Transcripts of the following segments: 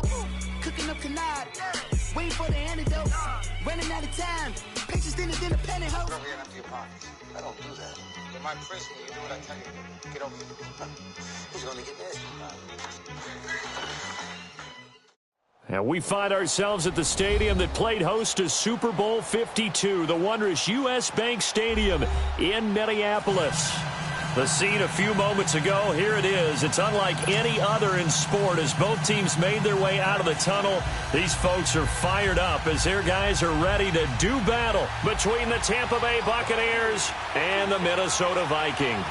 dope. Cooking up canard. Waiting for the antidote. Running out of time. Patience in the independent hoe. Over here and empty your pockets. I don't do that. In my prison, you do what I tell you to do. Get over here. Who's going to get this? And we find ourselves at the stadium that played host to Super Bowl 52, the wondrous U.S. Bank Stadium in Minneapolis. The scene a few moments ago, here it is. It's unlike any other in sport as both teams made their way out of the tunnel. These folks are fired up as their guys are ready to do battle between the Tampa Bay Buccaneers and the Minnesota Vikings.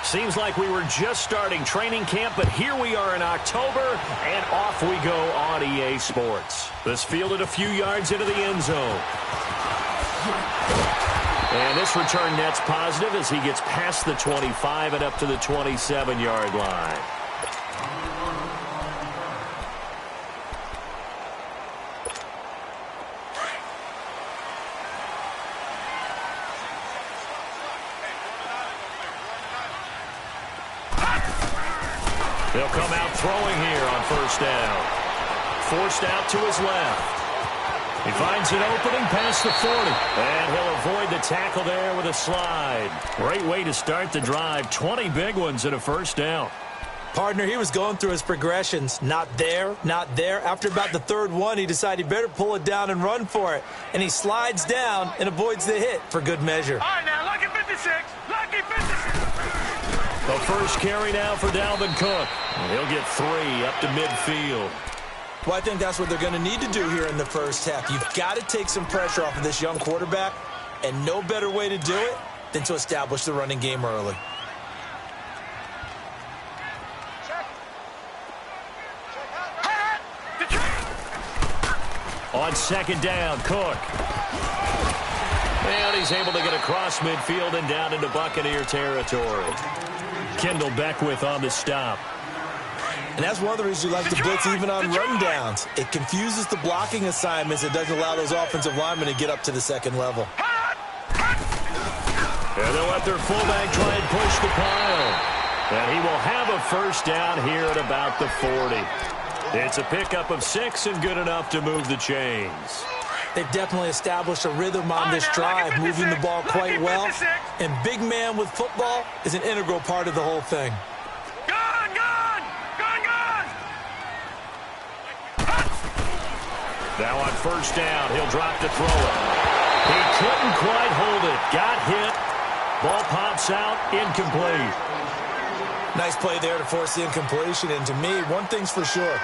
Seems like we were just starting training camp, but here we are in October, and off we go on EA Sports. This fielded a few yards into the end zone. And this return net's positive as he gets past the 25 and up to the 27-yard line. They'll come out throwing here on first down. Forced out to his left. He finds an opening past the 40. And he'll avoid the tackle there with a slide. Great way to start the drive. 20 big ones and a first down. Partner, he was going through his progressions. Not there, not there. After about the third one, he decided he better pull it down and run for it. And he slides down and avoids the hit for good measure. All right, now, lucky 56. Lucky 56. The first carry now for Dalvin Cook. And he'll get 3 up to midfield. Well, I think that's what they're going to need to do here in the first half. You've got to take some pressure off of this young quarterback, and no better way to do it than to establish the running game early. On second down, Cook. And he's able to get across midfield and down into Buccaneer territory. Kendall Beckwith on the stop. And that's one of the reasons you like to blitz even on rundowns. It confuses the blocking assignments. It doesn't allow those offensive linemen to get up to the second level. And they'll let their fullback try and push the pile. And he will have a first down here at about the 40. It's a pickup of 6 and good enough to move the chains. They've definitely established a rhythm on this drive, moving the ball quite well. And big man with football is an integral part of the whole thing. Now on first down, he'll drop to throw it. He couldn't quite hold it. Got hit. Ball pops out, incomplete. Nice play there to force the incompletion. And to me, one thing's for sure.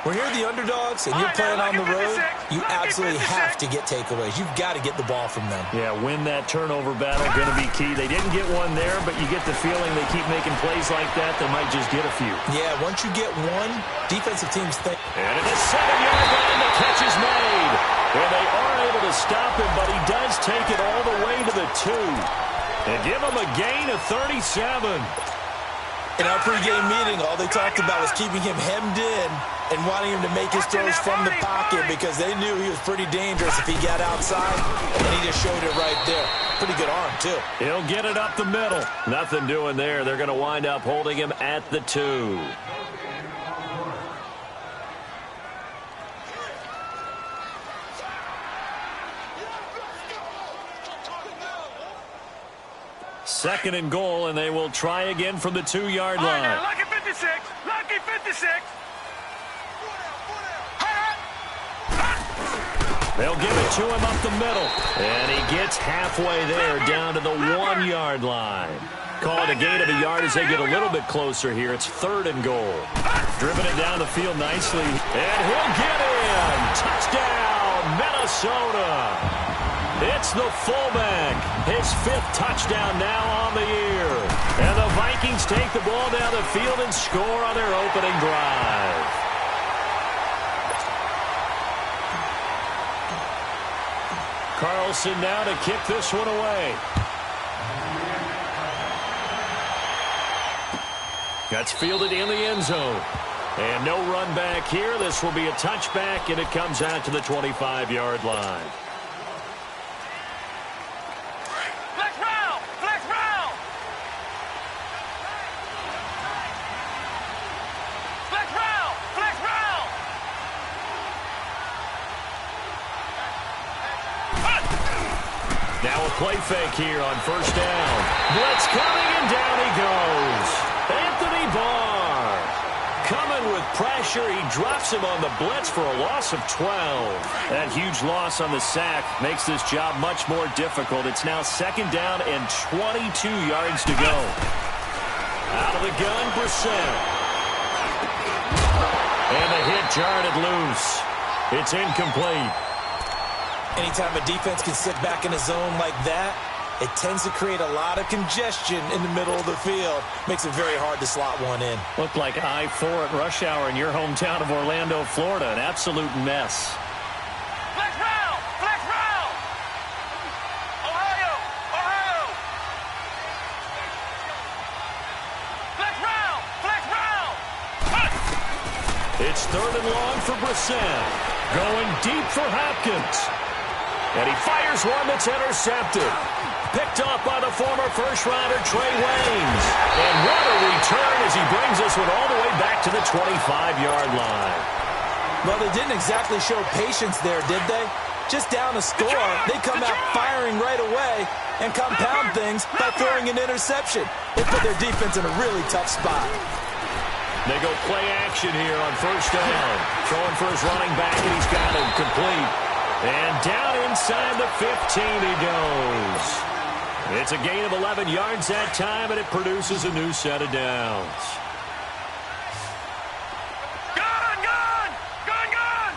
When you're the underdogs and you're playing on the road, you absolutely have to get takeaways. You've got to get the ball from them. Yeah, win that turnover battle, going to be key. They didn't get one there, but you get the feeling they keep making plays like that, they might just get a few. Yeah, once you get one, defensive teams think. And at the 7-yard line, the catch is made. And they are able to stop him, but he does take it all the way to the 2. And give him a gain of 37. In our pregame meeting, all they talked about was keeping him hemmed in and wanting him to make his throws from the pocket because they knew he was pretty dangerous if he got outside, and he just showed it right there. Pretty good arm, too. He'll get it up the middle. Nothing doing there. They're going to wind up holding him at the 2. Second and goal, and they will try again from the 2-yard line. Now, lucky 56. Lucky 56. They'll give it to him up the middle. And he gets halfway there down to the 1-yard line. Call it a gain of a yard as they get a little bit closer here. It's 3rd and goal. Driven it down the field nicely. And he'll get in. Touchdown, Minnesota. It's the fullback. His 5th touchdown now on the year. And the Vikings take the ball down the field and score on their opening drive. Carlson now to kick this one away. That's fielded in the end zone. And no run back here. This will be a touchback, and it comes out to the 25-yard line. play fake here on first down. Blitz coming, and down he goes. Anthony Barr coming with pressure. He drops him on the blitz for a loss of 12. That huge loss on the sack makes this job much more difficult. It's now second down and 22 yards to go. Out of the gun, Brissett. And the hit jarred it loose. It's incomplete. Anytime a defense can sit back in a zone like that, it tends to create a lot of congestion in the middle of the field. Makes it very hard to slot one in. Looked like I-4 at rush hour in your hometown of Orlando, Florida. An absolute mess. Flex round! Flex round! Ohio! Ohio! Flex round! Flex round! It's third and long for Brissett. Going deep for Hopkins. And he fires one that's intercepted. Picked off by the former first-rounder Trey Waynes. And what a return as he brings this one all the way back to the 25-yard line. Well, they didn't exactly show patience there, did they? Just down a score, they come out firing right away and compound things by throwing an interception. They put their defense in a really tough spot. They go play action here on first down. Throwing for his running back, and he's got him complete. And down inside the 15 he goes. It's a gain of 11 yards that time, and it produces a new set of downs. Gun! Gun! Gun! Gun!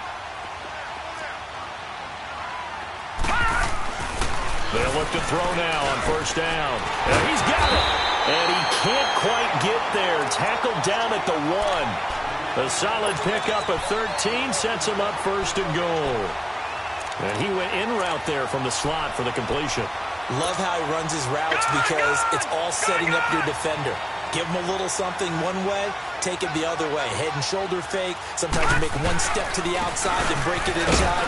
They'll look to throw now on first down. And he's got it. And he can't quite get there. Tackled down at the 1. A solid pickup of 13 sets him up first and goal. And he went in route there from the slot for the completion. Love how he runs his routes because it's all setting up your defender. Give him a little something one way, take it the other way. Head and shoulder fake. Sometimes you make one step to the outside, then break it inside.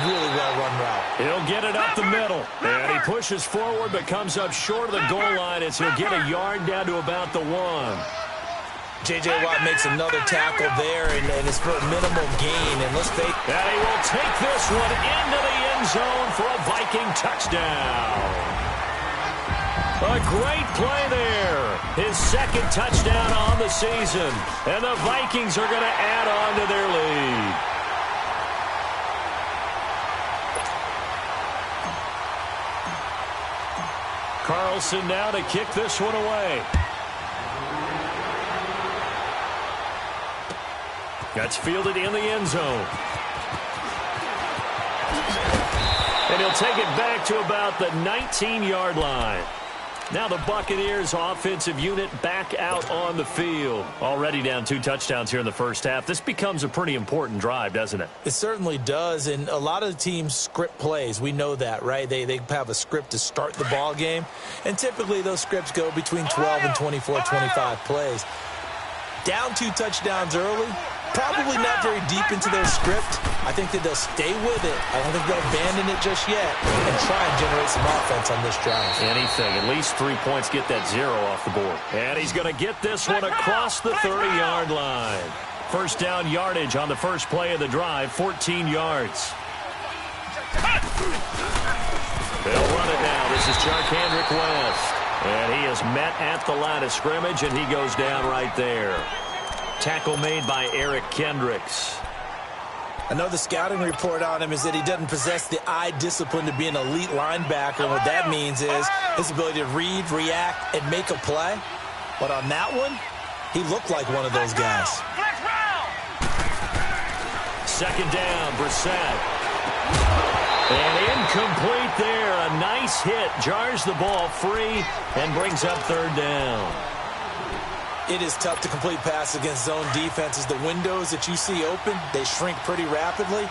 Really well-run route. He'll get it up the middle. And he pushes forward but comes up short of the goal line as he'll get a yard down to about the 1. J.J. Watt makes another tackle there, and it's for a minimal gain. And let's face it. And he will take this one into the end zone for a Viking touchdown. A great play there. His second touchdown on the season. And the Vikings are going to add on to their lead. Carlson now to kick this one away. That's fielded in the end zone. And he'll take it back to about the 19-yard line. Now the Buccaneers offensive unit back out on the field. Already down 2 touchdowns here in the first half. This becomes a pretty important drive, doesn't it? It certainly does, and a lot of the teams script plays. We know that, right? They have a script to start the ball game, and typically those scripts go between 12 and 24, 25 plays. Down 2 touchdowns early, probably not very deep into their script. I think that they'll stay with it. I don't think they'll abandon it just yet and try and generate some offense on this drive. Anything. At least 3 points get that 0 off the board. And he's going to get this one across the 30-yard line. First down yardage on the first play of the drive, 14 yards. They'll run it now. This is Charkandrick West. And he is met at the line of scrimmage, and he goes down right there. Tackle made by Eric Kendricks. Another scouting report on him is that he doesn't possess the eye discipline to be an elite linebacker. And what that means is his ability to read, react, and make a play. But on that one, he looked like one of those guys. Second down, Brissett. And incomplete there. A nice hit. Jars the ball free and brings up third down. It is tough to complete pass against zone defenses. The windows that you see open, they shrink pretty rapidly.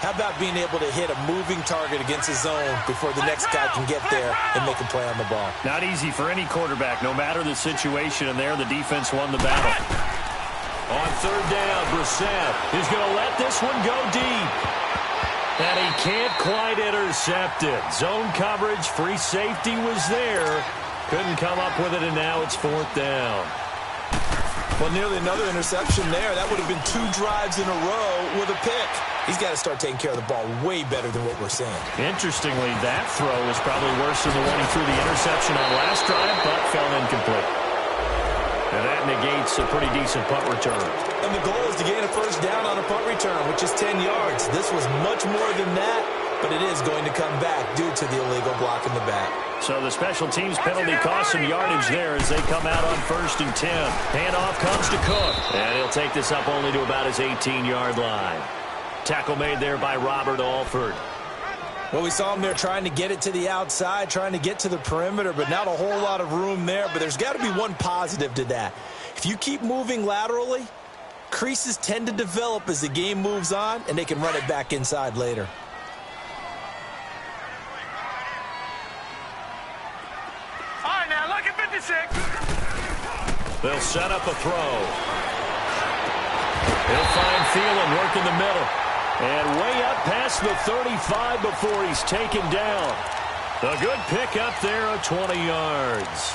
How about being able to hit a moving target against a zone before the next guy can get there and make a play on the ball? Not easy for any quarterback, no matter the situation, and there the defense won the battle. On third down, Brissett is going to let this one go deep. And he can't quite intercept it. Zone coverage, free safety was there. Couldn't come up with it, and now it's fourth down. Well, nearly another interception there. That would have been 2 drives in a row with a pick. He's got to start taking care of the ball way better than what we're seeing. Interestingly, that throw was probably worse than the one he threw the interception on last drive, but fell incomplete. And that negates a pretty decent punt return. And the goal is to gain a first down on a punt return, which is 10 yards. This was much more than that, but it is going to come back due to the illegal block in the back. So the special teams penalty costs some yardage there as they come out on 1st and 10. Handoff comes to Cook, and he'll take this up only to about his 18-yard line. Tackle made there by Robert Alford. Well, we saw him there trying to get it to the outside, trying to get to the perimeter, but not a whole lot of room there. But there's got to be one positive to that. If you keep moving laterally, creases tend to develop as the game moves on, and they can run it back inside later. All right, now look at 56. They'll set up a throw. He'll find Thielen work in the middle. And way up past the 35 before he's taken down. A good pick up there of 20 yards.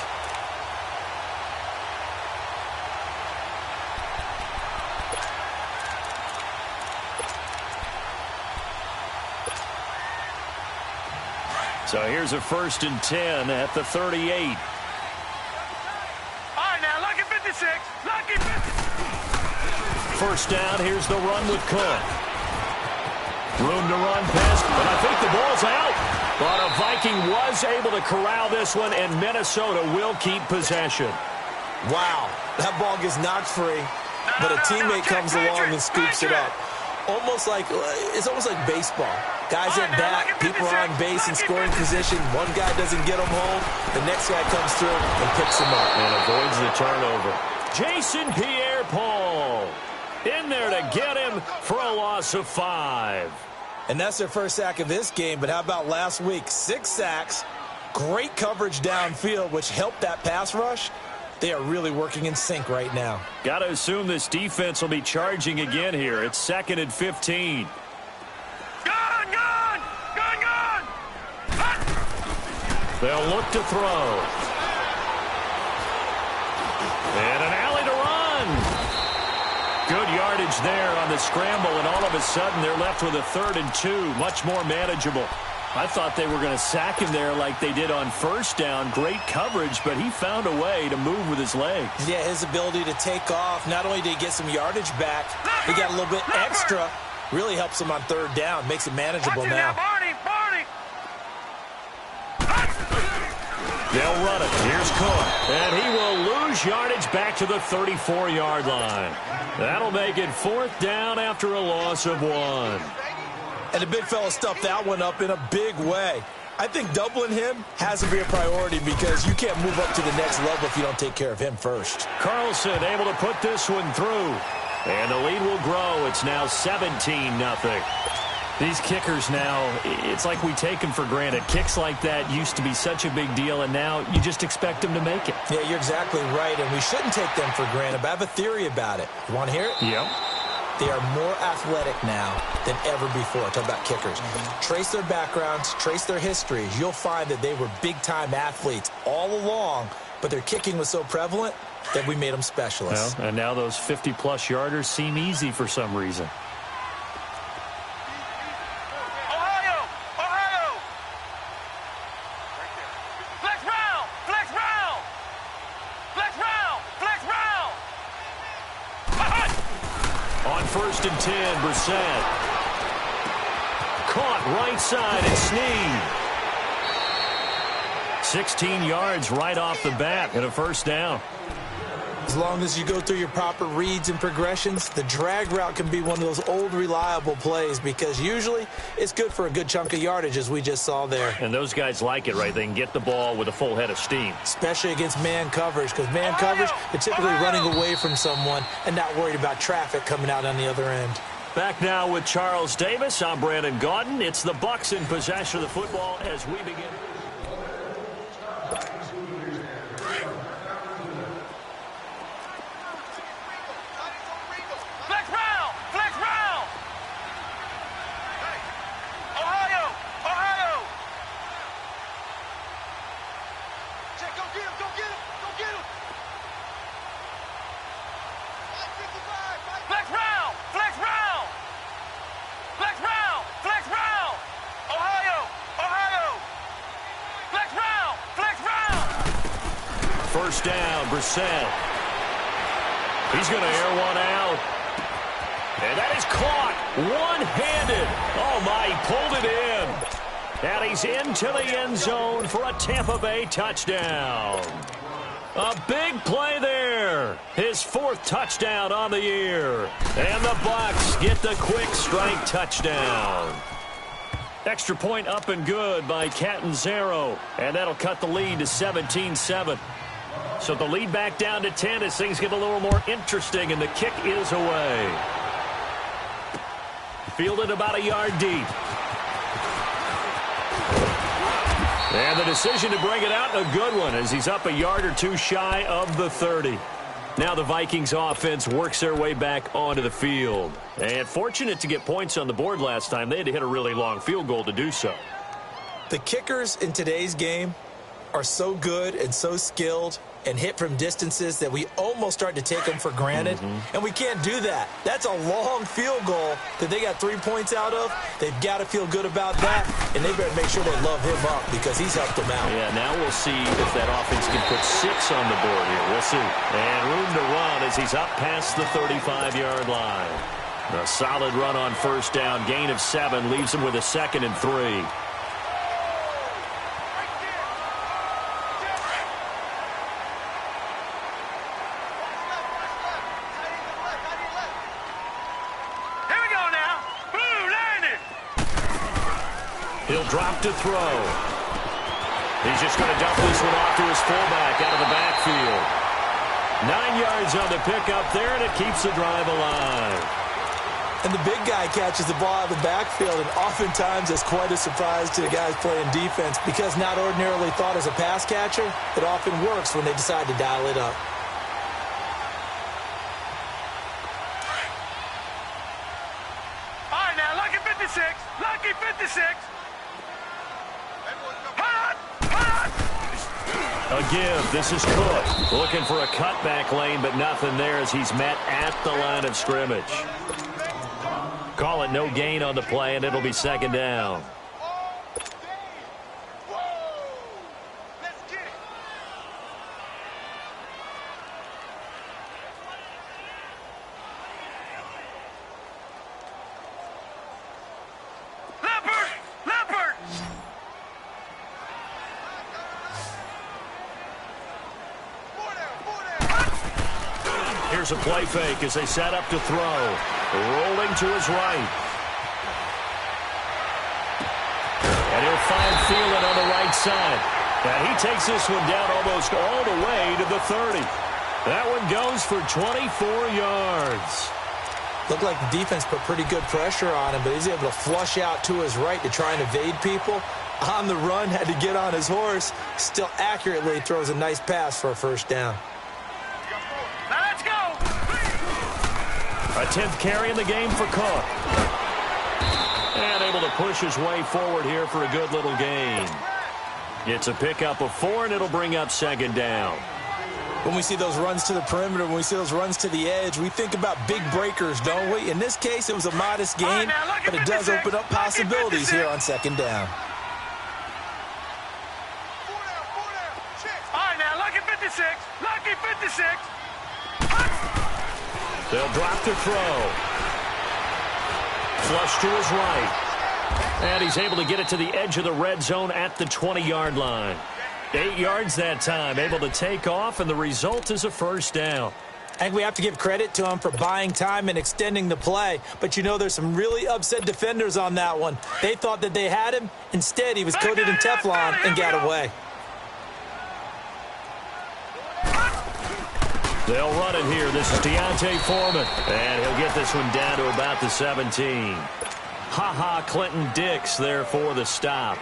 So here's a 1st and 10 at the 38. All right, now look at 56. Look at 56. First down, here's the run with Cook. Room to run past, but I think the ball's out. But a Viking was able to corral this one, and Minnesota will keep possession. Wow, that ball gets knocked free, but a teammate comes along and scoops it up. It's almost like baseball. Guys at bat, people are on base in scoring position. One guy doesn't get them home. The next guy comes through and picks them up. And avoids the turnover. Jason Pierre-Paul in there to get him for a loss of 5. And that's their first sack of this game, but how about last week? 6 sacks, great coverage downfield, which helped that pass rush. They are really working in sync right now. Got to assume this defense will be charging again here. It's 2nd and 15. Gun! They'll look to throw. And an alley to run. Good yardage there on the scramble, and all of a sudden they're left with a 3rd and 2, much more manageable. I thought they were going to sack him there like they did on 1st down. Great coverage, but he found a way to move with his legs. Yeah, his ability to take off. Not only did he get some yardage back, he got a little bit extra. Really helps him on 3rd down. Makes it manageable now. Barney! They'll run it. Here's Cook. And he will lose yardage back to the 34-yard line. That'll make it 4th down after a loss of 1. And the big fella stuffed that one up in a big way. I think doubling him has to be a priority because you can't move up to the next level if you don't take care of him first. Carlson able to put this one through. And the lead will grow. It's now 17-0. These kickers now, it's like we take them for granted. Kicks like that used to be such a big deal, and now you just expect them to make it. Yeah, you're exactly right, and we shouldn't take them for granted, but I have a theory about it. You want to hear it? Yep. They are more athletic now than ever before. Talk about kickers. Trace their backgrounds, trace their histories. You'll find that they were big-time athletes all along, but their kicking was so prevalent that we made them specialists. Well, and now those 50-plus yarders seem easy for some reason. On 1st and 10, Brissett. Caught right side and Snead. 16 yards right off the bat and a 1st down. As long as you go through your proper reads and progressions, the drag route can be one of those old reliable plays because usually it's good for a good chunk of yardage as we just saw there. And those guys like it, right? They can get the ball with a full head of steam. Especially against man coverage because man coverage, they're typically running away from someone and not worried about traffic coming out on the other end. Back now with Charles Davis. I'm Brandon Gaudin. It's the Bucs in possession of the football as we begin. first down. Brissett. He's going to air one out. And that is caught one-handed. Oh, my, he pulled it in. And he's into the end zone for a Tampa Bay touchdown. A big play there. His 4th touchdown on the year. And the Bucs get the quick strike touchdown. Extra point up and good by Catanzaro. And that'll cut the lead to 17-7. So the lead back down to 10 as things get a little more interesting, and the kick is away. Fielded about a yard deep. And the decision to bring it out, a good one, as he's up a yard or two shy of the 30. Now the Vikings offense works their way back onto the field. And fortunate to get points on the board last time. They had to hit a really long field goal to do so. The kickers in today's game are so good and so skilled and hit from distances that we almost start to take them for granted. And we can't do that. That's a long field goal that they got 3 points out of. They've got to feel good about that, and they better make sure they love him up because he's helped them out. Yeah, now we'll see if that offense can put 6 on the board here. We'll see. And room to run as he's up past the 35-yard line. A solid run on first down. Gain of 7 leaves him with a 2nd and 3. He'll drop to throw. He's just going to dump this one off to his fullback out of the backfield. 9 yards on the pickup there, and it keeps the drive alive. And the big guy catches the ball out of the backfield, and oftentimes it's quite a surprise to the guys playing defense because not ordinarily thought as a pass catcher, it often works when they decide to dial it up. All right, now, lucky 56. Lucky 56. A give. This is Cook. Looking for a cutback lane, but nothing there as he's met at the line of scrimmage. Call it no gain on the play, and it'll be 2nd down. Here's a play fake as they set up to throw. Rolling to his right. And he'll find Thielen on the right side. And he takes this one down almost all the way to the 30. That one goes for 24 yards. Looked like the defense put pretty good pressure on him, but he's able to flush out to his right to try and evade people. On the run, had to get on his horse. Still accurately throws a nice pass for a first down. Now let's go. A 10th carry in the game for Cook. And able to push his way forward here for a good little gain. It's a pickup of 4, and it'll bring up 2nd down. When we see those runs to the perimeter, when we see those runs to the edge, we think about big breakers, don't we? In this case, it was a modest gain, but it does open up possibilities here on 2nd down. All right, now, lucky 56. Lucky 56. They'll drop to throw. Flush to his right. And he's able to get it to the edge of the red zone at the 20-yard line. 8 yards that time, able to take off, and the result is a first down. I think we have to give credit to him for buying time and extending the play. But, you know, there's some really upset defenders on that one. They thought that they had him. Instead, he was coated in Teflon and got away. They'll run it here. This is Deontay Foreman. And he'll get this one down to about the 17. Ha-ha, Clinton Dix there for the stop.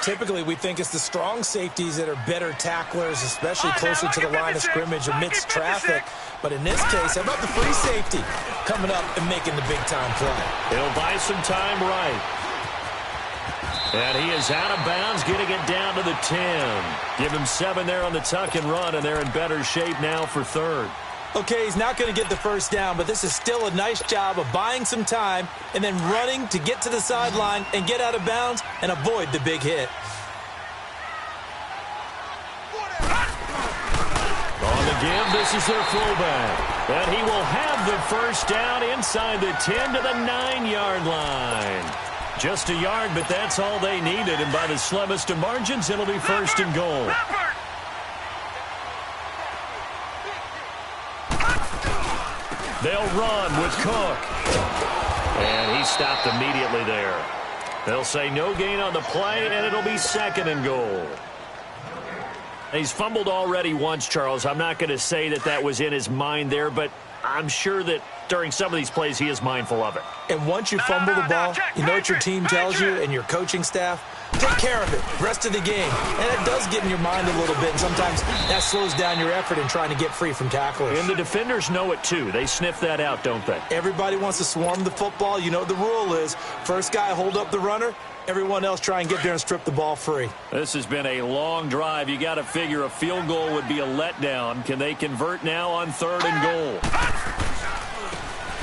Typically, we think it's the strong safeties that are better tacklers, especially closer to the line of scrimmage amidst traffic. But in this case, how about the free safety coming up and making the big-time play? He'll buy some time right. And he is out of bounds, getting it down to the 10. Give him 7 there on the tuck and run, and they're in better shape now for 3rd. Okay, he's not going to get the first down, but this is still a nice job of buying some time and then running to get to the sideline and get out of bounds and avoid the big hit. give. This is their fullback. And he will have the first down inside the 10 to the 9-yard line. Just a yard, but that's all they needed. And by the slimmest of margins, it'll be first and goal. They'll run with Cook. And he stopped immediately there. They'll say no gain on the play, and it'll be second and goal. He's fumbled already once, Charles. I'm not going to say that that was in his mind there, but I'm sure that during some of these plays he is mindful of it. And once you fumble the ball, you know what your team tells you and your coaching staff? Take care of it, rest of the game. And it does get in your mind a little bit, and sometimes that slows down your effort in trying to get free from tacklers. And the defenders know it too. They sniff that out, don't they? Everybody wants to swarm the football. You know what the rule is. First guy hold up the runner, everyone else try and get there and strip the ball free. This has been a long drive. You got to figure a field goal would be a letdown. Can they convert now on third and goal?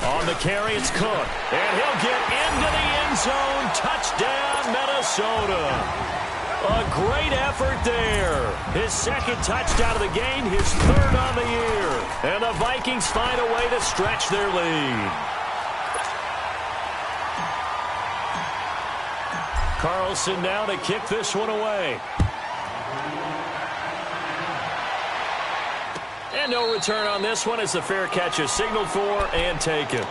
On the carry, it's Cook. And he'll get into the end zone. Touchdown, Minnesota. A great effort there. His second touchdown of the game, his third on the year. And the Vikings find a way to stretch their lead. Carlson now to kick this one away. And no return on this one as the fair catch is signaled for and taken.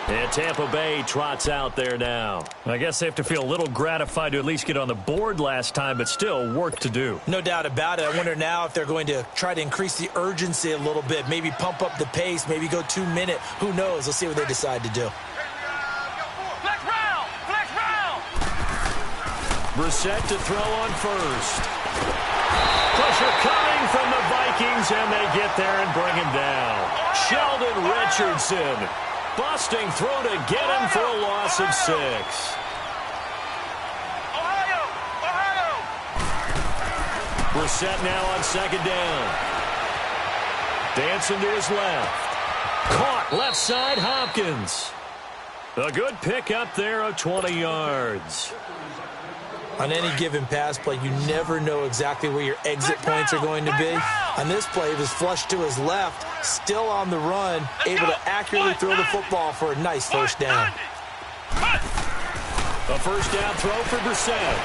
And Tampa Bay trots out there now. I guess they have to feel a little gratified to at least get on the board last time, but still work to do. No doubt about it. I wonder now if they're going to try to increase the urgency a little bit, maybe pump up the pace, maybe go 2 minute. Who knows? Let's see what they decide to do. Flex round! Flex round! Brissett to throw on first. Pressure coming from the Vikings, and they get there and bring him down. Sheldon Richardson busting through to get him for a loss of 6. Ohio! Ohio! Brissett now on second down. Dancing to his left. Caught left side, Hopkins. A good pickup there of 20 yards. On any given pass play, you never know exactly where your exit points are going to be. On this play, it was flushed to his left, still on the run, able to accurately throw the football for a nice first down. A first down throw for Brissett.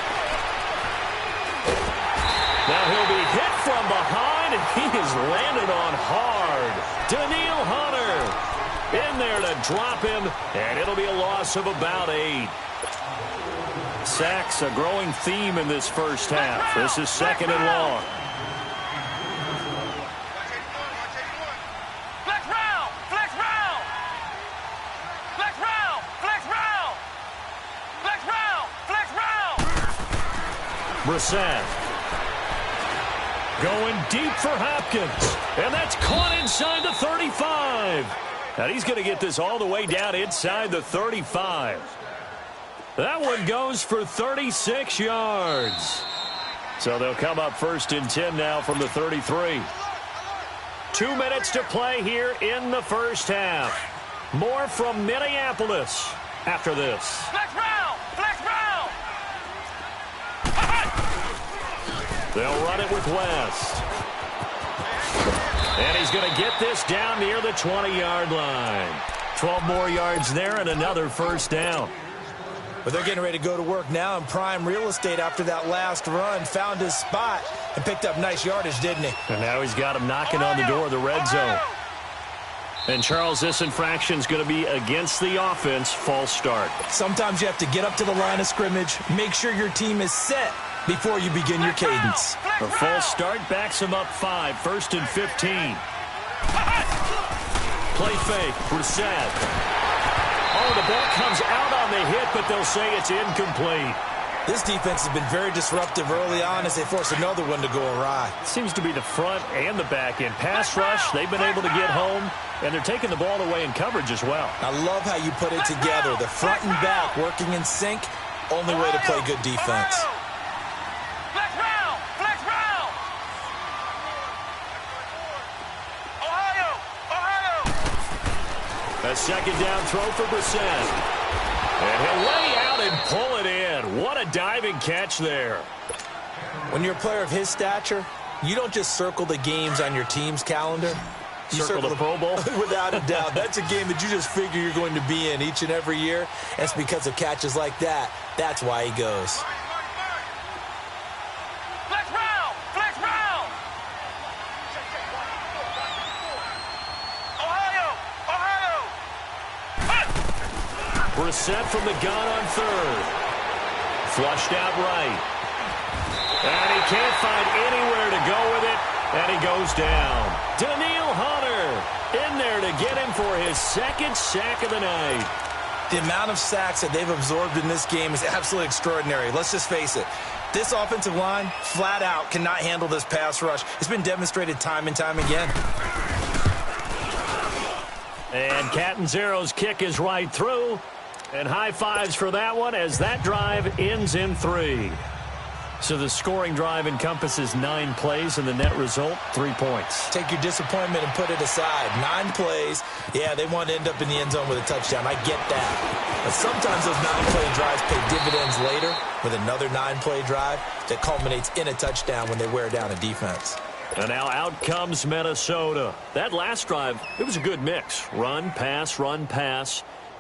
Now he'll be hit from behind, and he is landed on hard. Daniil Hunter in there to drop him, and it'll be a loss of about 8. Sacks, a growing theme in this first half. This is second and long. Flex round! Flex round! Flex round! Flex round! Flex round! Flex round! Brissett going deep for Hopkins. And that's caught inside the 35. And he's going to get this all the way down inside the 35. That one goes for 36 yards. So they'll come up first and 10 now from the 33. 2 minutes to play here in the first half. More from Minneapolis after this. Flex round! Flex round! They'll run it with West. And he's going to get this down near the 20-yard line. 12 more yards there and another first down. But they're getting ready to go to work now in prime real estate after that last run. Found his spot and picked up nice yardage, didn't he? And now he's got him knocking on the door of the red zone. And, Charles, this infraction is going to be against the offense. False start. Sometimes you have to get up to the line of scrimmage, make sure your team is set before you begin your cadence. A false start backs him up 5. First and 15. Play fake. Brissett. Oh, the ball comes out on the hit, but they'll say it's incomplete. This defense has been very disruptive early on as they force another one to go awry. Seems to be the front and the back end. Pass rush, they've been able to get home, and they're taking the ball away in coverage as well. I love how you put it together. The front and back working in sync, only way to play good defense. Flex round! Flex round! Ohio! Ohio! A second down throw for Brissett. And he'll lay out and pull it in. What a diving catch there. When you're a player of his stature, You don't just circle the games on your team's calendar. You circle the Pro Bowl? Without a doubt. That's a game that you just figure you're going to be in each and every year. And it's because of catches like that. That's why he goes. Flex round! Flex round! Ohio! Ohio! Brissett from the gun on third. Flushed out right. And he can't find anywhere to go with it. And he goes down. Daniil Hunter in there to get him for his second sack of the night. The amount of sacks that they've absorbed in this game is absolutely extraordinary. Let's just face it. This offensive line, flat out, cannot handle this pass rush. It's been demonstrated time and time again. And Catanzaro's kick is right through. And high fives for that one as that drive ends in 3. So the scoring drive encompasses 9 plays, and the net result, 3 points. Take your disappointment and put it aside. 9 plays. Yeah, they want to end up in the end zone with a touchdown. I get that. But sometimes those 9-play drives pay dividends later with another 9-play drive that culminates in a touchdown when they wear down a defense. And now out comes Minnesota. That last drive, it was a good mix. Run, pass,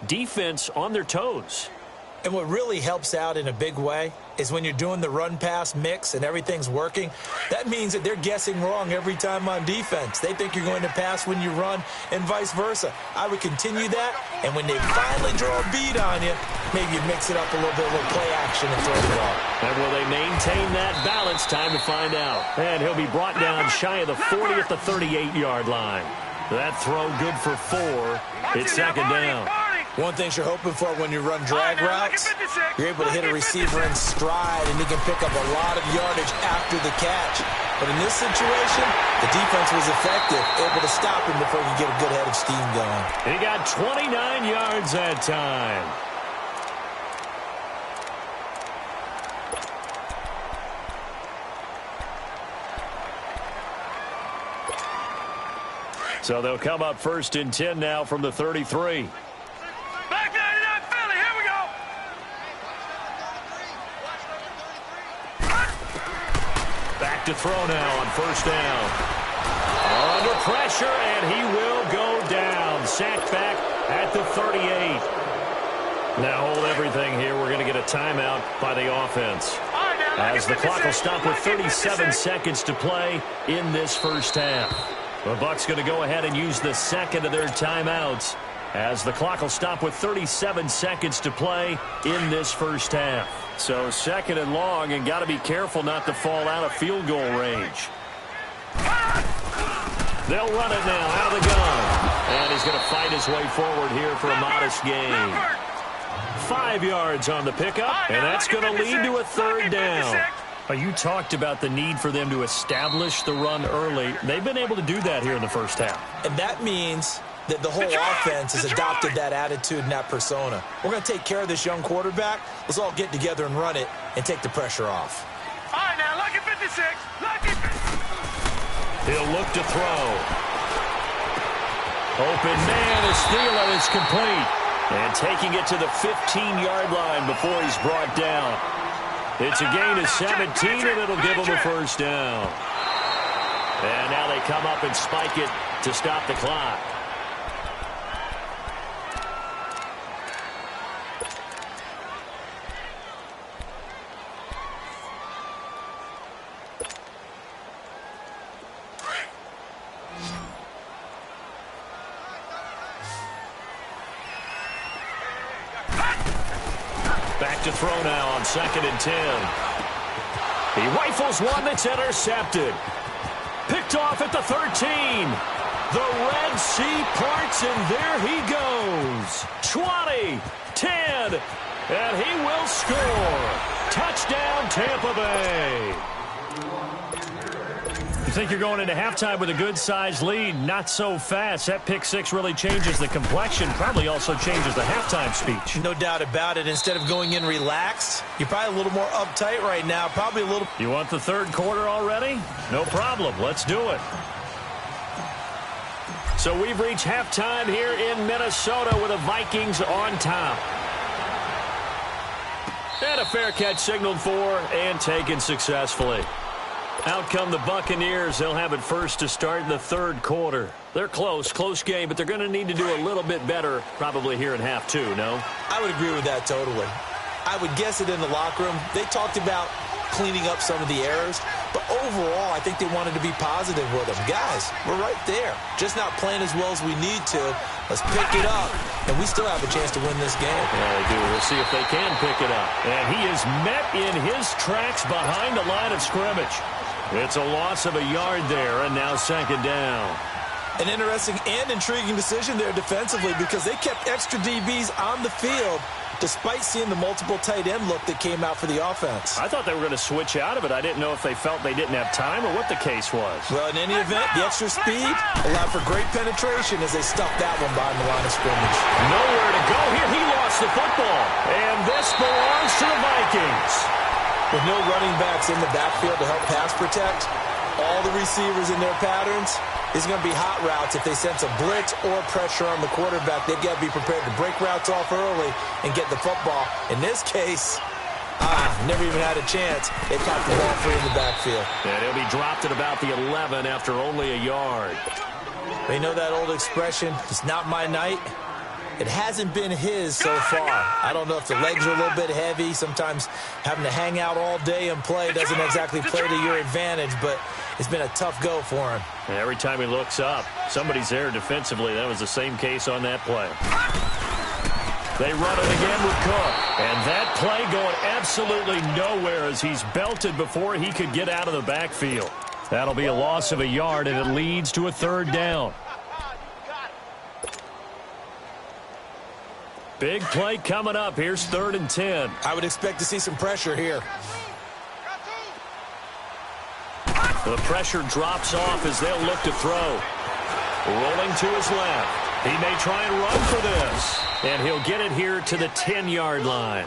defense on their toes. And what really helps out in a big way is when you're doing the run-pass mix and everything's working, that means that they're guessing wrong every time on defense. They think you're going to pass when you run and vice versa. I would continue that, and when they finally draw a beat on you, maybe you mix it up a little bit, a little play action and throw the ball. And will they maintain that balance? Time to find out. And he'll be brought down shy of the 40 at the 38-yard line. That throw good for 4. It's second down. One thing you're hoping for when you run drag routes, you're able to hit a receiver in stride, and he can pick up a lot of yardage after the catch. But in this situation, the defense was effective, able to stop him before he could get a good head of steam going. He got 29 yards that time. So they'll come up 1st and 10 now from the 33. Back 99 Philly, here we go! Back to throw now on 1st down. Under pressure, and he will go down. Sacked back at the 38. Now hold everything here. We're going to get a timeout by the offense. As the clock will stop with 37 seconds to play in this first half. The Bucs going to go ahead and use the second of their timeouts as the clock will stop with 37 seconds to play in this first half. So second and long, and got to be careful not to fall out of field goal range. They'll run it now out of the gun. And he's going to fight his way forward here for a modest gain. 5 yards on the pickup, and that's going to lead to a 3rd down. You talked about the need for them to establish the run early. They've been able to do that here in the first half. And that means that the whole offense has adopted that attitude and that persona. We're going to take care of this young quarterback. Let's all get together and run it and take the pressure off. All right, now, lucky 56. Lucky. He'll look to throw. Open man as Thielen is complete. And taking it to the 15-yard line before he's brought down. It's a gain of 17, and it'll give them a 1st down. And now they come up and spike it to stop the clock. Back to throw now on 2nd and 10. He rifles one that's intercepted. Picked off at the 13. The Red Sea parts, and there he goes. 20, 10, and he will score. Touchdown, Tampa Bay. You think you're going into halftime with a good-sized lead? Not so fast. That pick six really changes the complexion, probably also changes the halftime speech. No doubt about it. Instead of going in relaxed, you're probably a little more uptight right now. Probably a little. You want the third quarter already? No problem. Let's do it. So we've reached halftime here in Minnesota with the Vikings on top. And a fair catch signaled for and taken successfully. Out come the Buccaneers. They'll have it first to start in the third quarter. They're close game, but they're going to need to do a little bit better probably here in half two, no? I would agree with that totally. I would guess it in the locker room. They talked about cleaning up some of the errors, but overall, I think they wanted to be positive with them. Guys, we're right there. Just not playing as well as we need to. Let's pick it up, and we still have a chance to win this game. Yeah, they do. We'll see if they can pick it up. And he is met in his tracks behind the line of scrimmage. It's a loss of a yard there, and now second down. An interesting and intriguing decision there defensively because they kept extra DBs on the field despite seeing the multiple tight end look that came out for the offense. I thought they were going to switch out of it. I didn't know if they felt they didn't have time or what the case was. Well, in any event, the extra speed allowed for great penetration as they stuffed that one behind the line of scrimmage. Nowhere to go here. He lost the football. And this belongs to the Vikings. With no running backs in the backfield to help pass protect, all the receivers in their patterns, it's going to be hot routes. If they sense a blitz or pressure on the quarterback, they've got to be prepared to break routes off early and get the football. In this case, never even had a chance. They caught the ball free in the backfield. And he'll be dropped at about the 11 after only a yard. They know that old expression, it's not my night. It hasn't been his so far. I don't know if the legs are a little bit heavy. Sometimes having to hang out all day and play doesn't exactly play to your advantage, but it's been a tough go for him. And every time he looks up, somebody's there defensively. That was the same case on that play. They run it again with Cook. And that play going absolutely nowhere as he's belted before he could get out of the backfield. That'll be a loss of a yard, and it leads to a third down. Big play coming up. Here's 3rd and 10. I would expect to see some pressure here. The pressure drops off as they'll look to throw. Rolling to his left. He may try and run for this. And he'll get it here to the 10-yard line.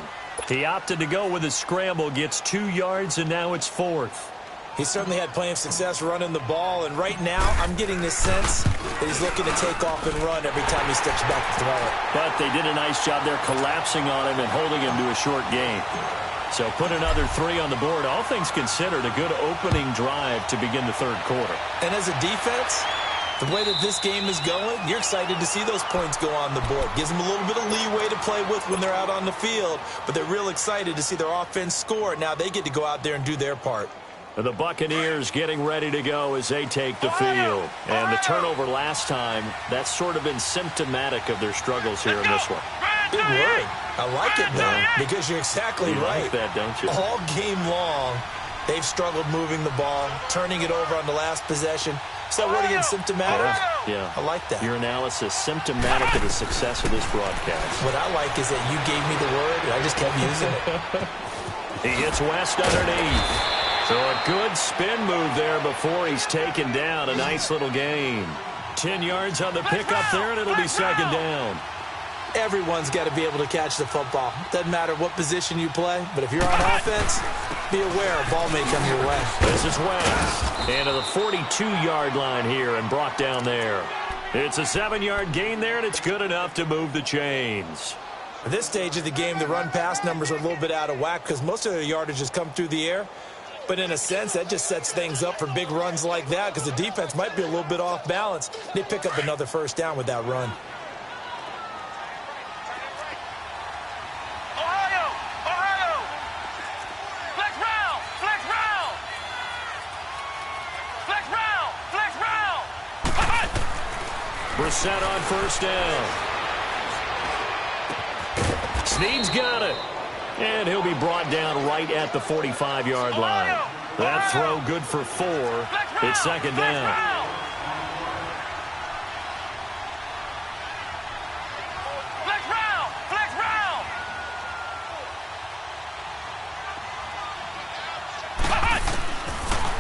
He opted to go with his scramble, gets 2 yards, and now it's 4th. He certainly had plenty of success running the ball, and right now I'm getting this sense that he's looking to take off and run every time he steps back to throw it. But they did a nice job there collapsing on him and holding him to a short gain. So put another 3 on the board. All things considered, a good opening drive to begin the third quarter. And as a defense, the way that this game is going, you're excited to see those points go on the board. Gives them a little bit of leeway to play with when they're out on the field, but they're real excited to see their offense score. Now they get to go out there and do their part. The Buccaneers getting ready to go as they take the field. And the turnover last time, that's sort of been symptomatic of their struggles here in this one. Big word. I like it, though, because you're exactly right. Like that, don't you? All game long, they've struggled moving the ball, turning it over on the last possession. So what again, symptomatic? Yeah. I like that. Your analysis, symptomatic of the success of this broadcast. What I like is that you gave me the word, and I just kept using it. He hits West underneath. So a good spin move there before he's taken down. A nice little gain. 10 yards on the pickup there, and it'll be second down. Everyone's got to be able to catch the football. Doesn't matter what position you play, but if you're on offense, be aware a ball may come your way. This is West. And to the 42-yard line here and brought down there. It's a 7-yard gain there, and it's good enough to move the chains. At this stage of the game, the run-pass numbers are a little bit out of whack because most of their yardage has come through the air. But in a sense, that just sets things up for big runs like that because the defense might be a little bit off balance. They pick up another first down with that run. Ohio! Flex round! Flex round! Flex round! Flex round! Brissett on first down. Snead's got it. And he'll be brought down right at the 45-yard line. That throw good for 4. It's second down. Flex round! Flex round!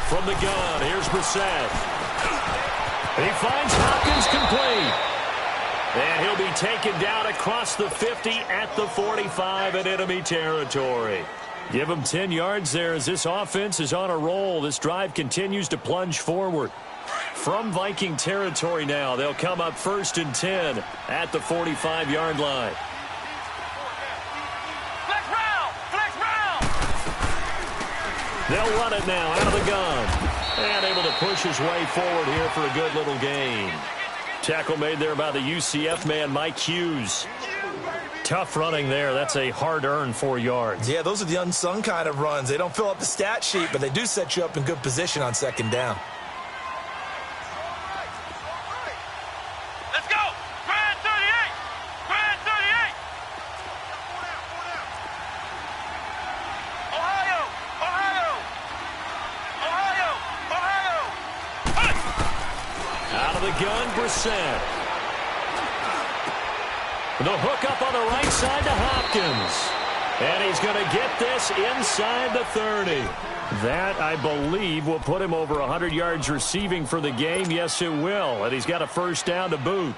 From the gun, here's Brissett. He finds Hopkins complete. And he'll be taken down across the 50 at the 45 in enemy territory. Give him 10 yards there as this offense is on a roll. This drive continues to plunge forward. From Viking territory now, they'll come up 1st and 10 at the 45-yard line. Flex round! Flex round! They'll run it now out of the gun. And able to push his way forward here for a good little gain. Tackle made there by the UCF man, Mike Hughes. Tough running there. That's a hard-earned 4 yards. Yeah, those are the unsung kind of runs. They don't fill up the stat sheet, but they do set you up in good position on second down. Let's go! Grand 38! Grand 38! Ohio! Ohio! Ohio! Ohio! Hey! Out of the gun, Brissett. The hook up on the right side to Hopkins. And he's going to get this inside the 30. That, I believe, will put him over 100 yards receiving for the game. Yes, it will. And he's got a first down to boot.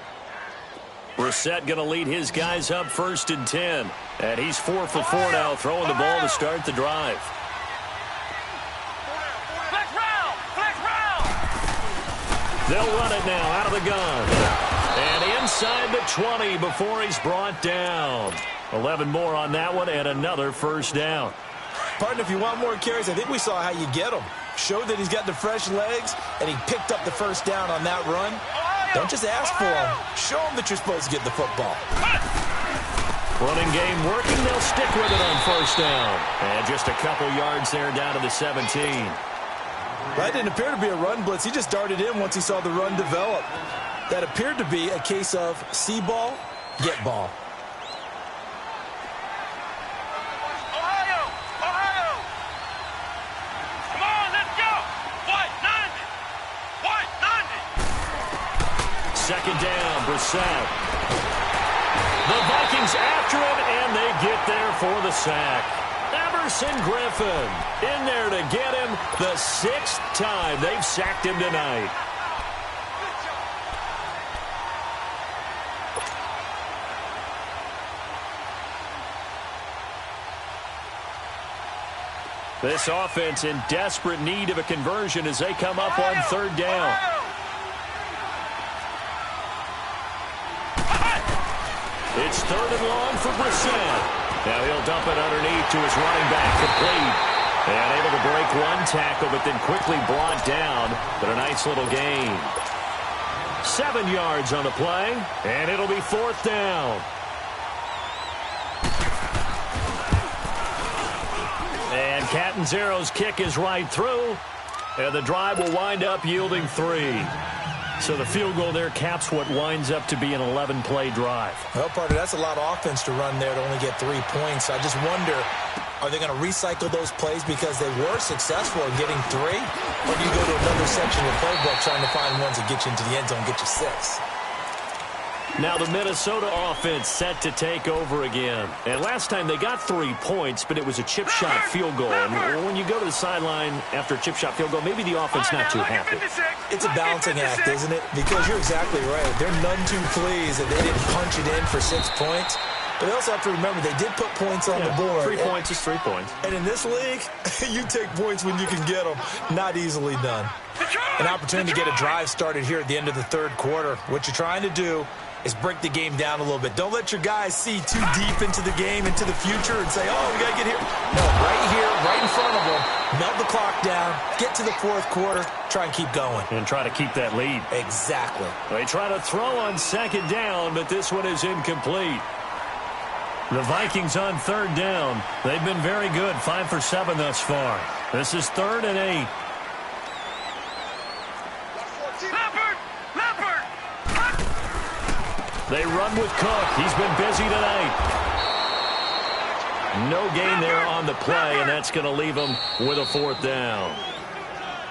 Brissett going to lead his guys up 1st and 10. And he's 4 for 4 now, throwing the ball to start the drive. Flex round! Flex round! They'll run it now out of the gun. And inside the 20 before he's brought down. 11 more on that one and another first down. Partner, if you want more carries, I think we saw how you get them. Showed that he's got the fresh legs, and he picked up the first down on that run. Don't just ask for them. Show them that you're supposed to get the football. Running game working. They'll stick with it on first down. And just a couple yards there down to the 17. That didn't appear to be a run blitz. He just darted in once he saw the run develop. That appeared to be a case of see ball, get ball. Ohio! Ohio! Come on, let's go! White 90! White 90! Second down, Brissett. The Vikings after him, and they get there for the sack. Everson Griffin in there to get him the 6th time they've sacked him tonight. This offense in desperate need of a conversion as they come up on 3rd down. It's 3rd and long for Brissett. Now he'll dump it underneath to his running back, complete. And able to break one tackle, but then quickly brought down. But a nice little gain. 7 yards on the play, and it'll be 4th down. And Catanzaro's kick is right through. And the drive will wind up yielding 3. So the field goal there caps what winds up to be an 11-play drive. Well, partner, that's a lot of offense to run there to only get 3 points. I just wonder, are they going to recycle those plays because they were successful in getting 3? Or do you go to another section of the playbook trying to find ones that get you into the end zone and get you 6? Now the Minnesota offense set to take over again. And last time they got 3 points, but it was a chip shot field goal. And when you go to the sideline after a chip shot field goal, maybe the offense not too happy. It's a balancing act, isn't it? Because you're exactly right. They're none too pleased that they didn't punch it in for 6 points. But they also have to remember they did put points on the board. 3 points is 3 points. And in this league, you take points when you can get them. Not easily done. An opportunity to get a drive started here at the end of the 3rd quarter. What you're trying to do is break the game down a little bit. Don't let your guys see too deep into the game, into the future, and say, oh, we got to get here. No, right here, right in front of them, melt the clock down, get to the 4th quarter, try and keep going. And try to keep that lead. Exactly. They try to throw on 2nd down, but this one is incomplete. The Vikings on 3rd down. They've been very good, 5 for 7 thus far. This is 3rd and 8. They run with Cook. He's been busy tonight. No gain there on the play, and that's going to leave them with a 4th down.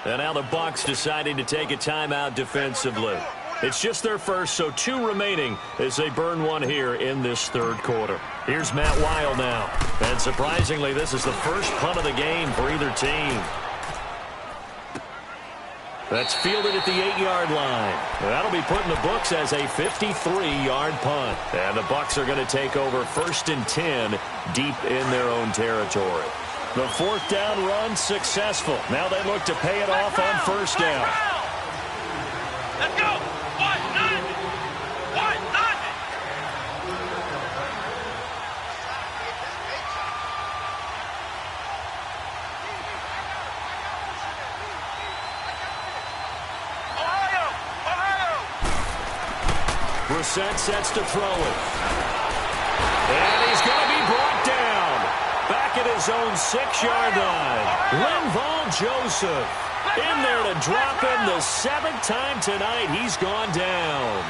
And now the Bucs deciding to take a timeout defensively. It's just their first, so 2 remaining as they burn one here in this 3rd quarter. Here's Matt Weil now. And surprisingly, this is the first punt of the game for either team. That's fielded at the 8-yard line. That'll be put in the books as a 53-yard punt. And the Bucs are going to take over 1st and 10 deep in their own territory. The 4th down run successful. Now they look to pay it off on 1st down. Let's go! White 90! White 90! Brissett sets to throw it. And he's going to be brought down. Back at his own 6-yard line. Linval Joseph in there to drop him the 7th time tonight. He's gone down.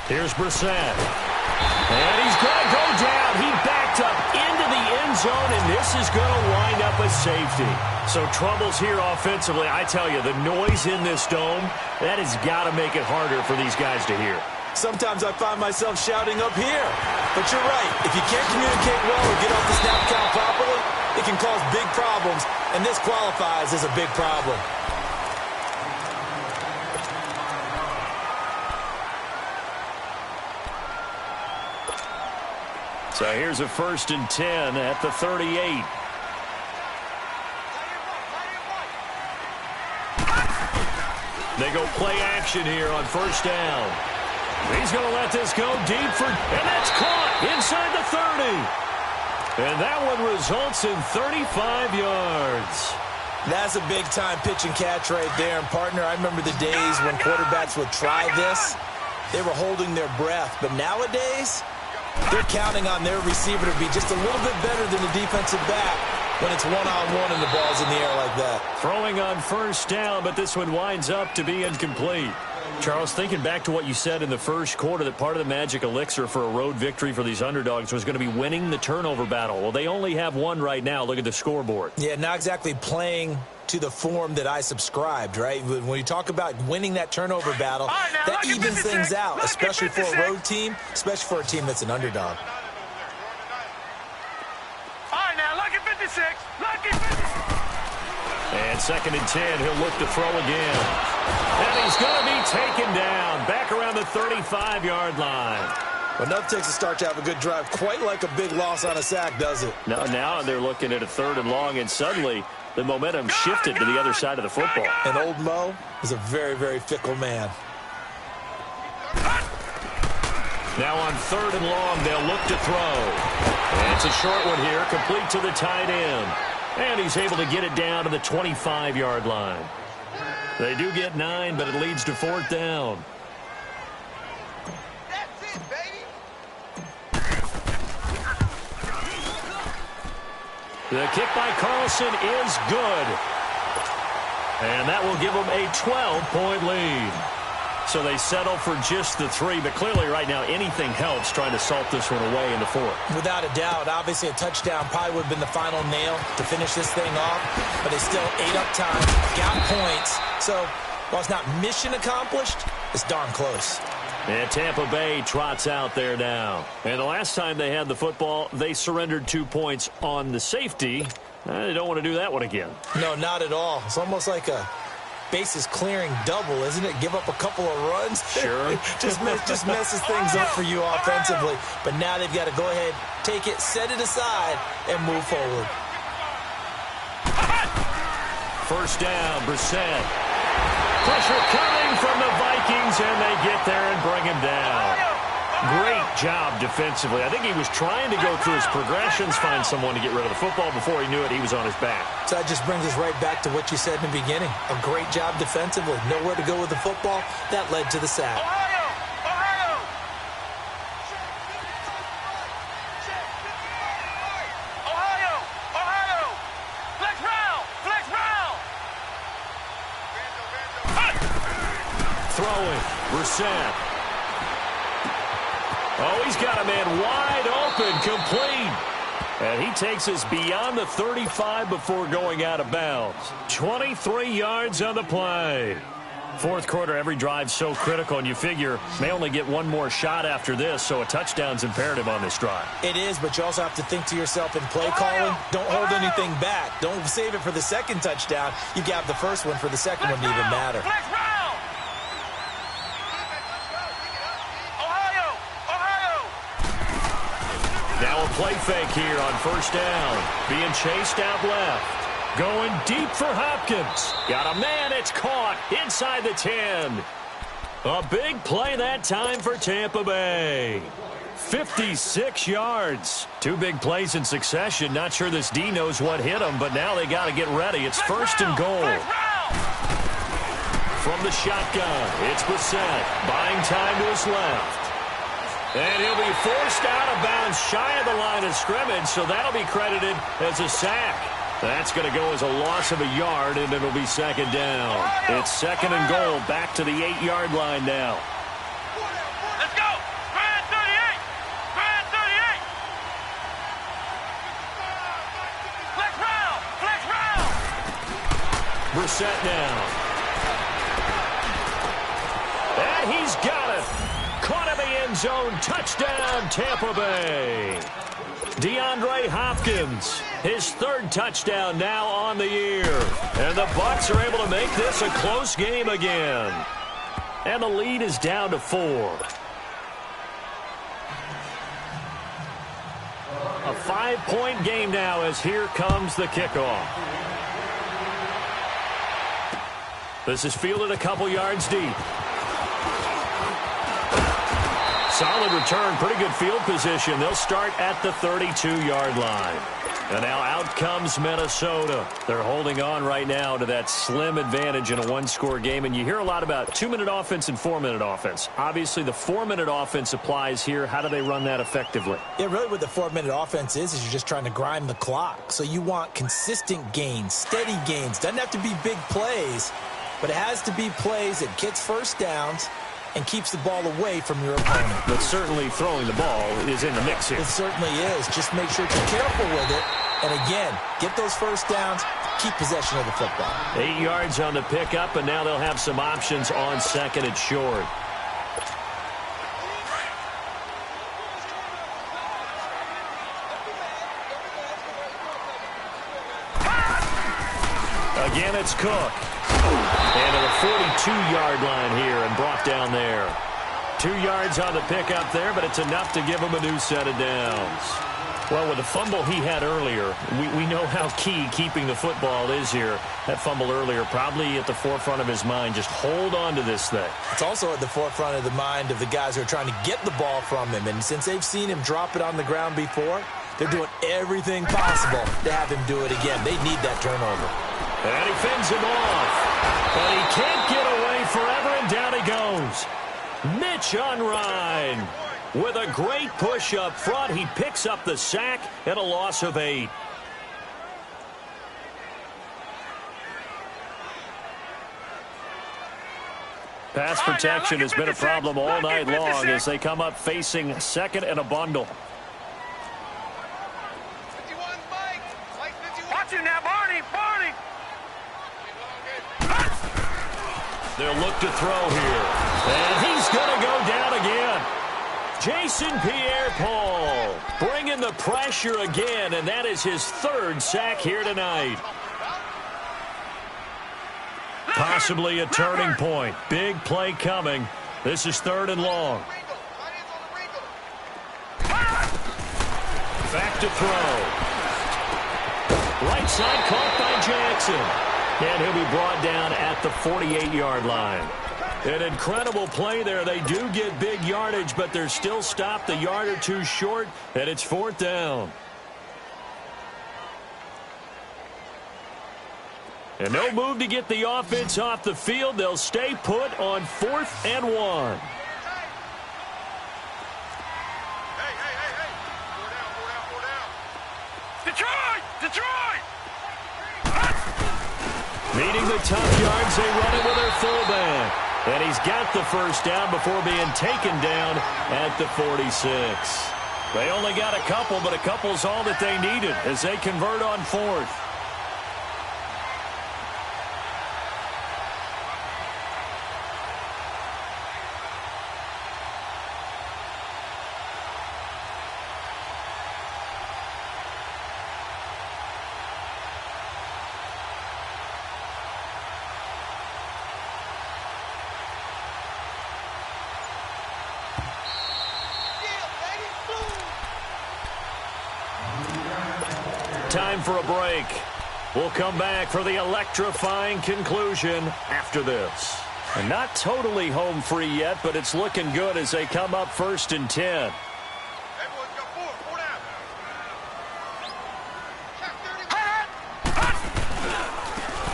Here's Brissett. And he's going to go down. He backed up into the end zone, and this is going to wind up a safety. So troubles here offensively. I tell you, the noise in this dome, that has got to make it harder for these guys to hear. Sometimes I find myself shouting up here. But you're right. If you can't communicate well or get off the snap count properly, it can cause big problems, and this qualifies as a big problem. So here's a 1st and 10 at the 38. They go play action here on 1st down. He's going to let this go deep and that's caught inside the 30. And that one results in 35 yards. That's a big-time pitch and catch right there. And, partner, I remember the days when quarterbacks would try this. They were holding their breath. But nowadays, they're counting on their receiver to be just a little bit better than the defensive back when it's one-on-one and the ball's in the air like that. Throwing on 1st down, but this one winds up to be incomplete. Charles, thinking back to what you said in the first quarter, that part of the magic elixir for a road victory for these underdogs was going to be winning the turnover battle. Well, they only have one right now. Look at the scoreboard. Yeah, not exactly playing to the form that I subscribed, right? When you talk about winning that turnover battle, that evens things out, especially for a road team, especially for a team that's an underdog. All right, now, lucky 56. Lucky 56. And 2nd and 10, he'll look to throw again. And he's going to be taken down back around the 35-yard line. Well, enough takes a start to have a good drive. Quite like a big loss on a sack, does it? Now they're looking at a 3rd and long, and suddenly the momentum shifted to the other side of the football. And old Mo is a very, very fickle man. Now on 3rd and long, they'll look to throw. And it's a short one here, complete to the tight end. And he's able to get it down to the 25-yard line. They do get 9, but it leads to 4th down. That's it, baby. The kick by Carlson is good. And that will give them a 12-point lead. So they settle for just the 3, but clearly right now anything helps trying to salt this one away in the 4th. Without a doubt, obviously a touchdown probably would have been the final nail to finish this thing off, but they still ate up time, got points. So while it's not mission accomplished, it's darn close. And Tampa Bay trots out there now. And the last time they had the football, they surrendered 2 points on the safety. They don't want to do that one again. No, not at all. It's almost like a bases clearing double, isn't it? Give up a couple of runs. Sure. just messes things up for you offensively. But now they've got to go ahead, take it, set it aside, and move forward. 1st down, Brissett. Pressure coming from the Vikings, and they get there and bring him down. Great job defensively. I think he was trying to go through his progressions, find someone to get rid of the football. Before he knew it, he was on his back. So that just brings us right back to what you said in the beginning. A great job defensively. Nowhere to go with the football. That led to the sack. Ohio! Flex round! Throwing, Brissett. Oh, he's got a man wide open, complete. And he takes us beyond the 35 before going out of bounds. 23 yards on the play. 4th quarter, every drive so critical, and you figure may only get one more shot after this, so a touchdown's imperative on this drive. It is, but you also have to think to yourself in play calling, don't hold anything back. Don't save it for the 2nd touchdown. You got the first one for the 2nd one to even matter. Flex round! Now a play fake here on 1st down. Being chased out left. Going deep for Hopkins. Got a man, it's caught inside the 10. A big play that time for Tampa Bay. 56 yards. Two big plays in succession. Not sure this D knows what hit him, but now they got to get ready. It's first and goal. From the shotgun, it's Brissett. Buying time to his left. And he'll be forced out of bounds shy of the line of scrimmage, so that'll be credited as a sack. That's going to go as a loss of a yard, and it'll be second down. It's second and goal, back to the 8-yard line now. Let's go! Grand 38! Grand 38! Flex round! Flex round! Brissett now. And he's got it. Caught in the end zone. Touchdown, Tampa Bay. DeAndre Hopkins, his third touchdown now on the year. And the Bucs are able to make this a close game again. And the lead is down to 4. A 5-point game now as here comes the kickoff. This is fielded a couple yards deep. Solid return, pretty good field position. They'll start at the 32-yard line. And now out comes Minnesota. They're holding on right now to that slim advantage in a one-score game. And you hear a lot about 2-minute offense and 4-minute offense. Obviously, the 4-minute offense applies here. How do they run that effectively? Yeah, really what the 4-minute offense is you're just trying to grind the clock. So you want consistent gains, steady gains. Doesn't have to be big plays, but it has to be plays that gets first downs and keeps the ball away from your opponent. But certainly throwing the ball is in the mix here. It certainly is. Just make sure you're careful with it. And again, get those first downs, keep possession of the football. 8 yards on the pickup, and now they'll have some options on second and short. Again, it's Cook. And to the 42-yard line here and brought down there. 2 yards on the pickup there, but it's enough to give him a new set of downs. Well, with the fumble he had earlier, we know how key keeping the football is here. That fumble earlier probably at the forefront of his mind. Just hold on to this thing. It's also at the forefront of the mind of the guys who are trying to get the ball from him. And since they've seen him drop it on the ground before, they're doing everything possible to have him do it again. They need that turnover. And he fends him off. But he can't get away forever, and down he goes. Mitch Unrein with a great push up front. He picks up the sack and a loss of 8. Pass protection has been a problem all night long as they come up facing second and a bundle. Watch him now, Barney! Barney! They'll look to throw here. And he's going to go down again. Jason Pierre-Paul bringing the pressure again, and that is his third sack here tonight. Possibly a turning point. Big play coming. This is third and long. Back to throw. Right side caught by Jackson. And he'll be brought down at the 48-yard line. An incredible play there. They do get big yardage, but they're still stopped a yard or two short, and it's fourth down. And no move to get the offense off the field. They'll stay put on 4th and 1. Detroit! Detroit! Meeting the tough yards, they run it with their fullback. And he's got the first down before being taken down at the 46. They only got a couple, but a couple's all that they needed as they convert on 4th. Time for a break. We'll come back for the electrifying conclusion after this. And not totally home free yet, but it's looking good as they come up 1st and 10.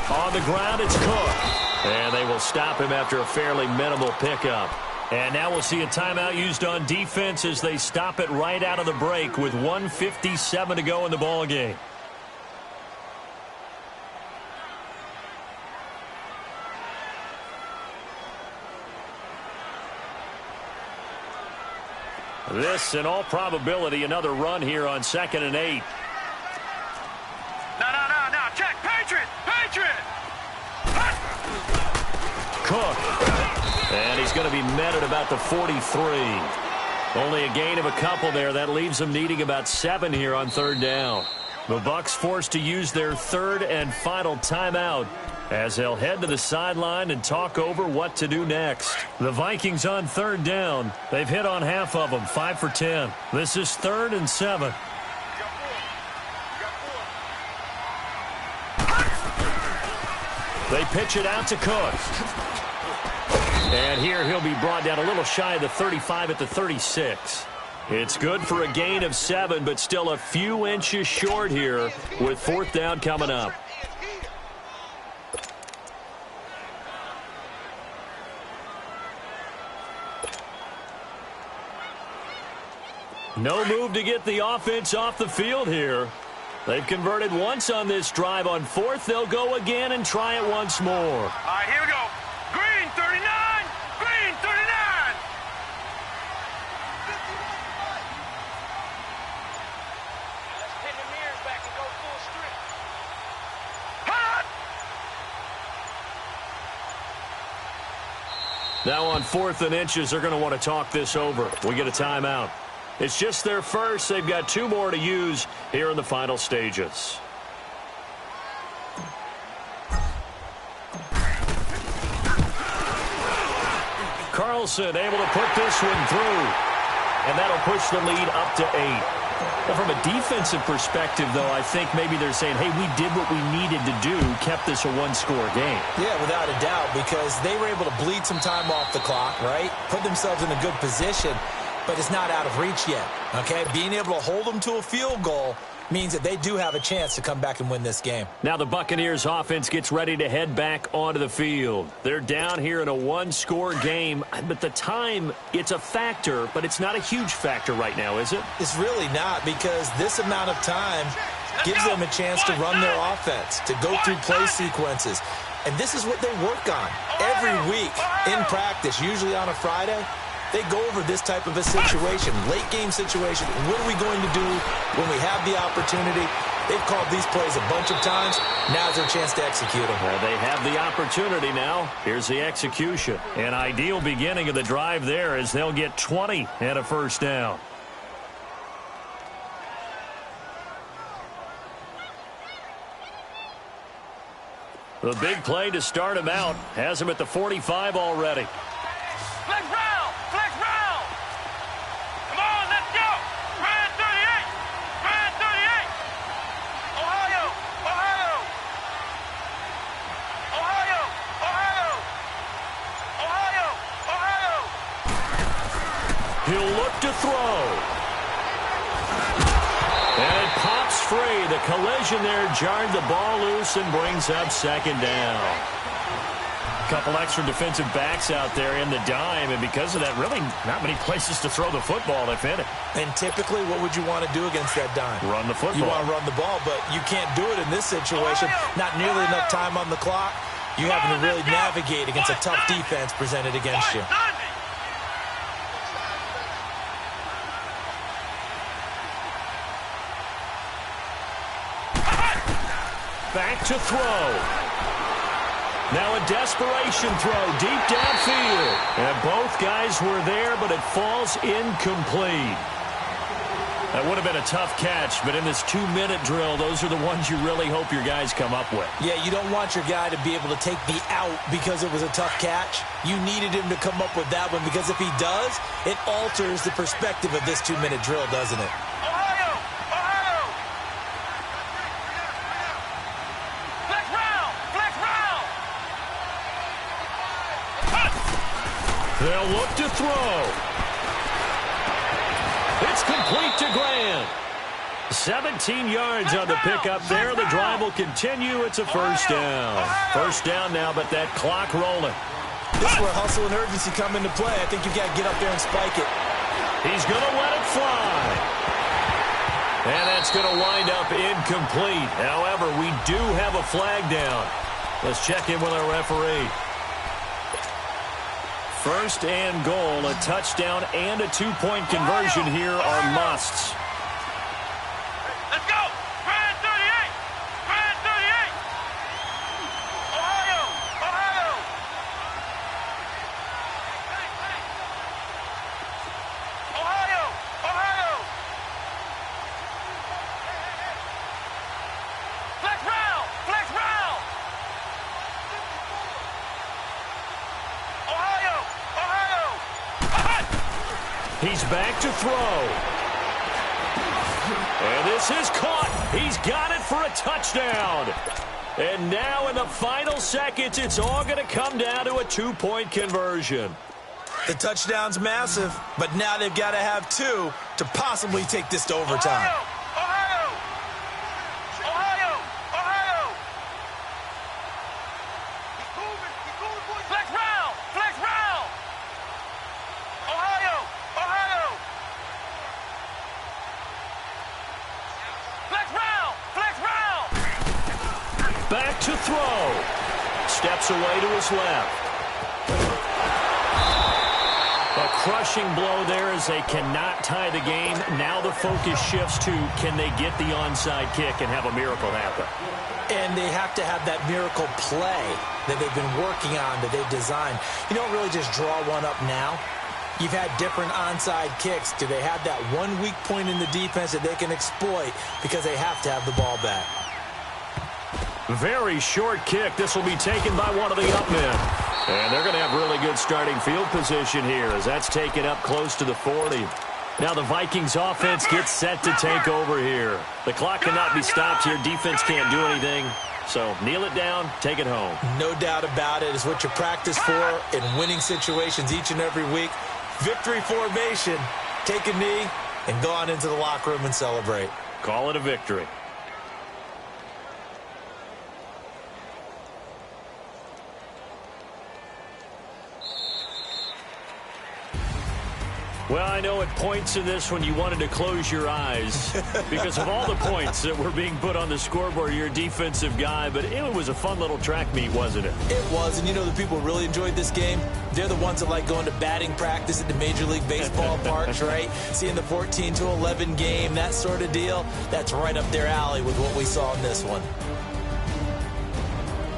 On the ground, it's Cook. And they will stop him after a fairly minimal pickup. And now we'll see a timeout used on defense as they stop it right out of the break with 1:57 to go in the ball game. This, in all probability, another run here on 2nd and 8. No. Check. Patriot. Cook. And he's going to be met at about the 43. Only a gain of a couple there. That leaves them needing about 7 here on 3rd down. The Bucs forced to use their 3rd and final timeout as they'll head to the sideline and talk over what to do next. The Vikings on 3rd down. They've hit on half of them, 5 for 10. This is 3rd and 7. They pitch it out to Cook. And here he'll be brought down a little shy of the 35 at the 36. It's good for a gain of 7, but still a few inches short here with 4th down coming up. No move to get the offense off the field here. They've converted once on this drive. On 4th, they'll go again and try it once more. All right, here we go. Green 39. Green 39. Let's pin the mirrors back and go full strip. Hot. Now on 4th and inches, they're going to want to talk this over. We get a timeout. It's just their first. They've got 2 more to use here in the final stages. Carlson able to put this one through. And that'll push the lead up to 8. Well, from a defensive perspective, though, I think maybe they're saying, hey, we did what we needed to do, kept this a 1-score game. Yeah, without a doubt, because they were able to bleed some time off the clock, right? Put themselves in a good position. But it's not out of reach yet, okay? Being able to hold them to a field goal means that they do have a chance to come back and win this game. Now the Buccaneers offense gets ready to head back onto the field. They're down here in a 1-score game, but the time, it's a factor, but it's not a huge factor right now, is it? It's really not, because this amount of time gives them a chance to run their offense, to go through play sequences. And this is what they work on every week in practice, usually on a Friday. They go over this type of a situation, late-game situation. What are we going to do when we have the opportunity? They've called these plays a bunch of times. Now's their chance to execute them. They have the opportunity now. Here's the execution. An ideal beginning of the drive there as they'll get 20 and a 1st down. The big play to start him out has him at the 45 already. Flex round. Flex round. Come on, let's go. Brand 38. Brand 38. Ohio. Ohio. Ohio. Ohio. Ohio. Ohio. He'll look to throw. And it pops free. The collision there jarred the ball loose and brings up 2nd down. Couple extra defensive backs out there in the dime, and because of that, really not many places to throw the football, if any. And typically, what would you want to do against that dime? Run the football. You want to run the ball, but you can't do it in this situation. Not nearly enough time on the clock. You having to really navigate against a tough defense presented against you. Back to throw. Now a desperation throw deep downfield. And both guys were there, but it falls incomplete. That would have been a tough catch, but in this 2-minute drill, those are the ones you really hope your guys come up with. Yeah, you don't want your guy to be able to take the out because it was a tough catch. You needed him to come up with that one, because if he does, it alters the perspective of this 2-minute drill, doesn't it? Ohio. Ohio. Flex round. Flex round. They'll look to throw. It's complete to Grant. 17 yards on the pickup there. The drive will continue. It's a first down. First down now, but that clock rolling. This is where hustle and urgency come into play. I think you've got to get up there and spike it. He's going to let it fly. And that's going to wind up incomplete. However, we do have a flag down. Let's check in with our referee. First and goal, a touchdown and a two-point conversion here are musts. Let's go! Grand 38! Grand 38! Ohio! Ohio! Ohio! Ohio! Flex round! Flex round! Ohio! Ohio! He's back to throw. And this is caught. He's got it for a touchdown. And now in the final seconds, it's all going to come down to a two-point conversion. The touchdown's massive, but now they've got to have two to possibly take this to overtime. Ohio! Ohio! Ohio! Flex round! Flex round! Ohio! Ohio! Flex round! Flex round! Back to throw. Steps away to his left. A crushing blow there as they cannot tie the game. Now the focus shifts to, can they get the onside kick and have a miracle happen? And they have to have that miracle play that they've been working on, that they've designed. You don't really just draw one up now. You've had different onside kicks. Do they have that one weak point in the defense that they can exploit because they have to have the ball back? Very short kick. This will be taken by one of the up men. And they're going to have really good starting field position here as that's taken up close to the 40. Now the Vikings offense gets set to take over here. The clock cannot be stopped here. Defense can't do anything. So kneel it down, take it home. No doubt about it. It's what you practice for in winning situations each and every week. Victory formation. Take a knee and go on into the locker room and celebrate. Call it a victory. Well, I know at points in this one you wanted to close your eyes because of all the points that were being put on the scoreboard. You're a defensive guy, but it was a fun little track meet, wasn't it? It was, and you know the people who really enjoyed this game? They're the ones that like going to batting practice at the Major League Baseball parks, right? Seeing the 14-11 game, that sort of deal. That's right up their alley with what we saw in this one.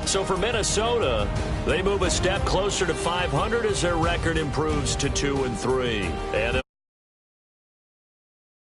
So for Minnesota, they move a step closer to 500 as their record improves to 2-3. And